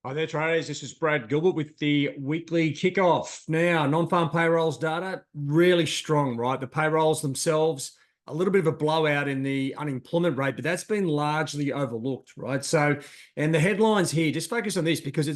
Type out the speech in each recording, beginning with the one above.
Hi there, traders. This is Brad Gilbert with the weekly kickoff. Now, non-farm payrolls data, really strong, right? The payrolls themselves, a little bit of a blowout in the unemployment rate, but that's been largely overlooked, right? So, and the headlines here, just focus on this because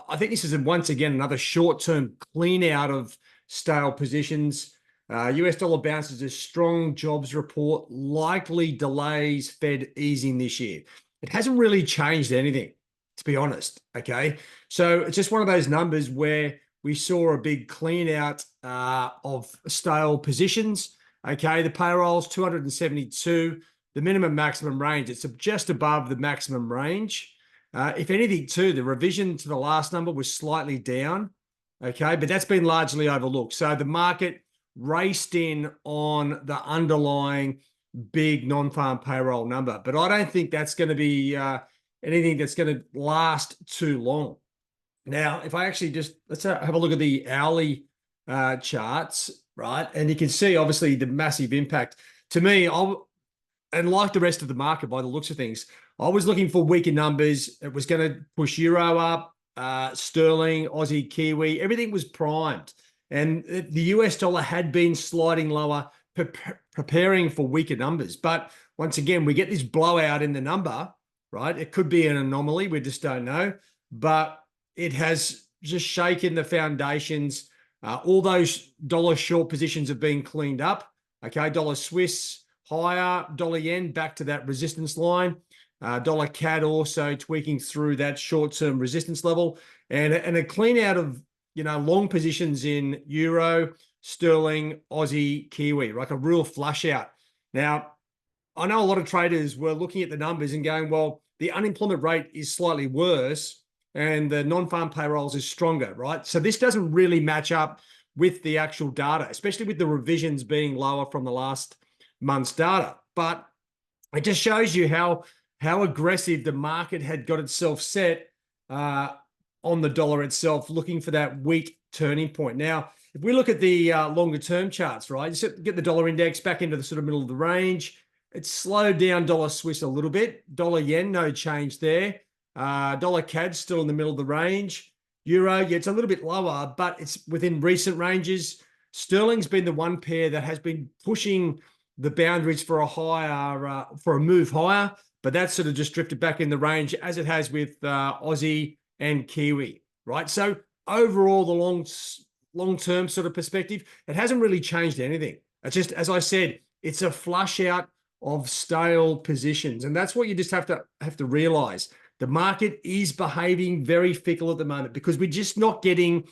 I think this is once again another short-term clean out of stale positions. US dollar bounces a strong jobs report, likely delays Fed easing this year. It hasn't really changed anything, to be honest. Okay. So it's just one of those numbers where we saw a big clean out of stale positions. Okay. The payroll's 272, the minimum maximum range. It's just above the maximum range. If anything, too, the revision to the last number was slightly down. Okay. But that's been largely overlooked. So the market raced in on the underlying big non-farm payroll number. But I don't think that's going to be anything that's going to last too long. Now, if I actually let's have a look at the hourly charts, right? And you can see, obviously, the massive impact. To me, and like the rest of the market, by the looks of things, I was looking for weaker numbers. It was going to push Euro up, Sterling, Aussie, Kiwi. Everything was primed. And the US dollar had been sliding lower, preparing for weaker numbers. But once again, we get this blowout in the number, right? It could be an anomaly. We just don't know. But it has just shaken the foundations. All those dollar short positions have been cleaned up. Okay, dollar Swiss higher, dollar yen back to that resistance line. Dollar CAD also tweaking through that short-term resistance level. And a clean out of, long positions in Euro, Sterling, Aussie, Kiwi, like a real flush out. Now, I know a lot of traders were looking at the numbers and going, well, the unemployment rate is slightly worse and the non-farm payrolls is stronger, right? So this doesn't really match up with the actual data, especially with the revisions being lower from the last month's data. But it just shows you how aggressive the market had got itself set on the dollar itself, looking for that weak turning point. Now, if we look at the longer term charts, right, just get the dollar index back into the sort of middle of the range. It's slowed down dollar Swiss a little bit. Dollar yen, no change there. Dollar CAD still in the middle of the range. Euro, yeah, it's a little bit lower, but it's within recent ranges. Sterling's been the one pair that has been pushing the boundaries for a move higher, but that's sort of just drifted back in the range as it has with Aussie and Kiwi, right? So overall, the long-term sort of perspective, it hasn't really changed anything. It's just, as I said, it's a flush out of stale positions. And that's what you just have to realize. The market is behaving very fickle at the moment because we're just not getting,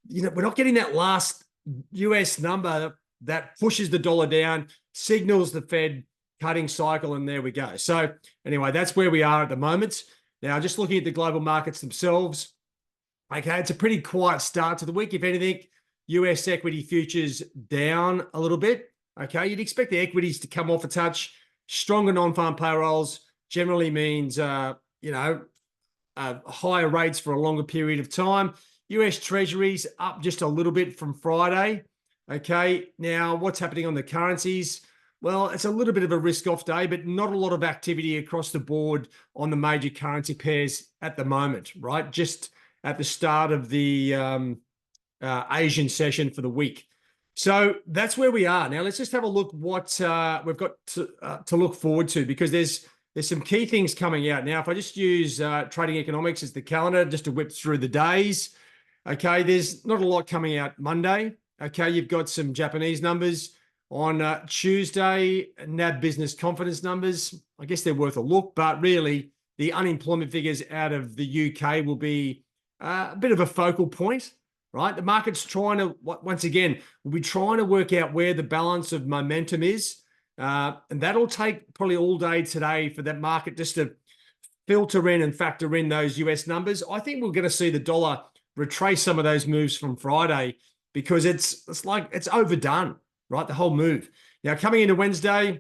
we're not getting that last US number that pushes the dollar down, signals the Fed cutting cycle, and there we go. So anyway, that's where we are at the moment. Now, just looking at the global markets themselves, okay, it's a pretty quiet start to the week. If anything, US equity futures down a little bit. Okay, you'd expect the equities to come off a touch. Stronger non-farm payrolls generally means, higher rates for a longer period of time. US Treasuries up just a little bit from Friday. Okay, now what's happening on the currencies? Well, it's a little bit of a risk-off day, but not a lot of activity across the board on the major currency pairs at the moment, right? Just at the start of the Asian session for the week. So that's where we are. Now, let's just have a look what we've got to look forward to, because there's some key things coming out. Now, if I just use Trading Economics as the calendar just to whip through the days, okay, there's not a lot coming out Monday. Okay, you've got some Japanese numbers. On Tuesday, NAB business confidence numbers, I guess they're worth a look, but really the unemployment figures out of the UK will be a bit of a focal point, right? The market's trying to, once again, we'll be trying to work out where the balance of momentum is. And that'll take probably all day today for that market just to filter in and factor in those US numbers. I think we're going to see the dollar retrace some of those moves from Friday because it's overdone. Right, the whole move. Now, coming into Wednesday,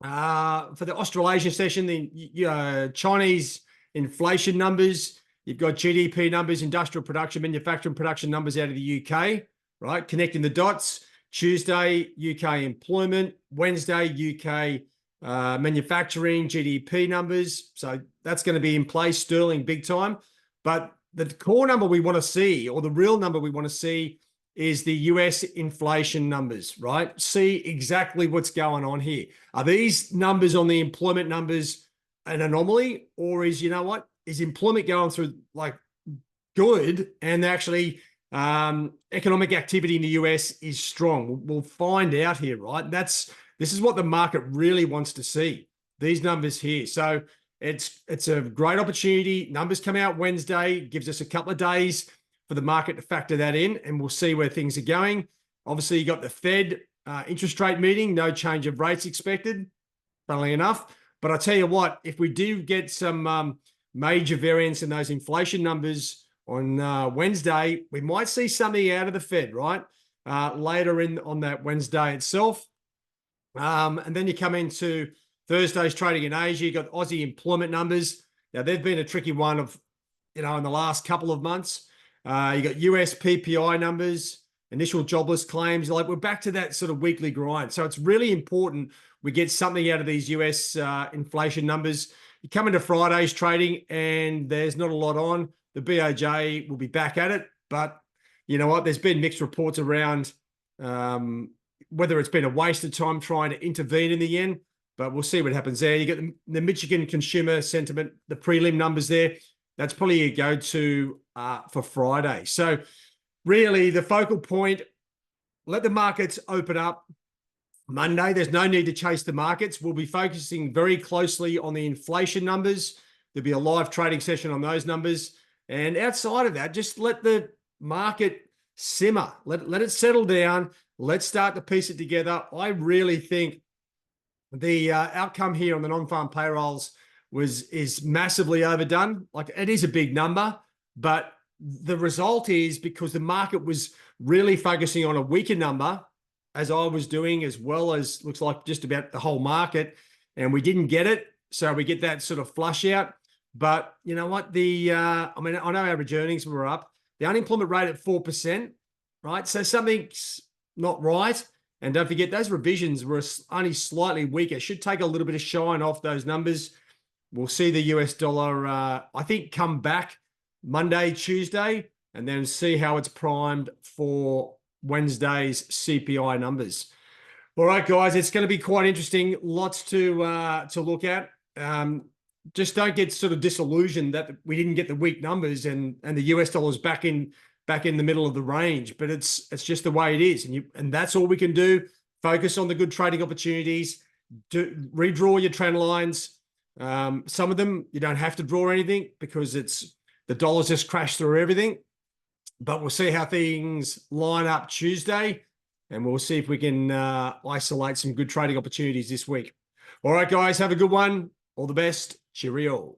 for the Australasia session, the Chinese inflation numbers, you've got GDP numbers, industrial production, manufacturing production numbers out of the UK, right? Connecting the dots. Tuesday, UK employment. Wednesday, UK manufacturing, GDP numbers. So that's going to be in place. Sterling, big time. But the core number we want to see, or the real number we want to see, is the US inflation numbers, right? See exactly what's going on here. Are these numbers on the employment numbers an anomaly, or is, you know what, is employment going through like good, and actually economic activity in the US is strong? We'll find out here, right? This is what the market really wants to see, these numbers here. So it's a great opportunity. Numbers come out Wednesday, gives us a couple of days for the market to factor that in, and we'll see where things are going. Obviously, you got the Fed interest rate meeting, no change of rates expected, funnily enough. But I tell you what, if we do get some major variance in those inflation numbers on Wednesday, we might see something out of the Fed, right? Later on that Wednesday itself. And then you come into Thursday's trading in Asia. You got Aussie employment numbers. Now, they've been a tricky one of, in the last couple of months. You got US PPI numbers, initial jobless claims. Like, we're back to that sort of weekly grind. So it's really important we get something out of these US inflation numbers. You come into Friday's trading and there's not a lot on. The BOJ will be back at it, but you know what? There's been mixed reports around whether it's been a waste of time trying to intervene in the yen, but we'll see what happens there. You get the Michigan consumer sentiment, the prelim numbers there. That's probably a go-to for Friday. So really the focal point, let the markets open up Monday. There's no need to chase the markets. We'll be focusing very closely on the inflation numbers. There'll be a live trading session on those numbers. And outside of that, just let the market simmer. Let it settle down. Let's start to piece it together. I really think the outcome here on the non-farm payrolls is massively overdone. Like, it is a big number, but the result is because the market was really focusing on a weaker number, as I was doing, as well as looks like just about the whole market, and we didn't get it. So we get that sort of flush out. But you know what? I know average earnings were up. The unemployment rate at 4%, right? So something's not right. And don't forget, those revisions were only slightly weaker. Should take a little bit of shine off those numbers. We'll see the US dollar, I think, come back Monday, Tuesday, and then see how it's primed for Wednesday's CPI numbers. All right, guys, it's going to be quite interesting. Lots to look at. Just don't get sort of disillusioned that we didn't get the weak numbers and the US dollar's back in the middle of the range. But it's just the way it is, and that's all we can do. Focus on the good trading opportunities. Redraw your trend lines. Some of them you don't have to draw anything because the dollar's just crashed through everything. But we'll see how things line up Tuesday, and we'll see if we can isolate some good trading opportunities this week. All right, guys, have a good one. All the best. Cheerio.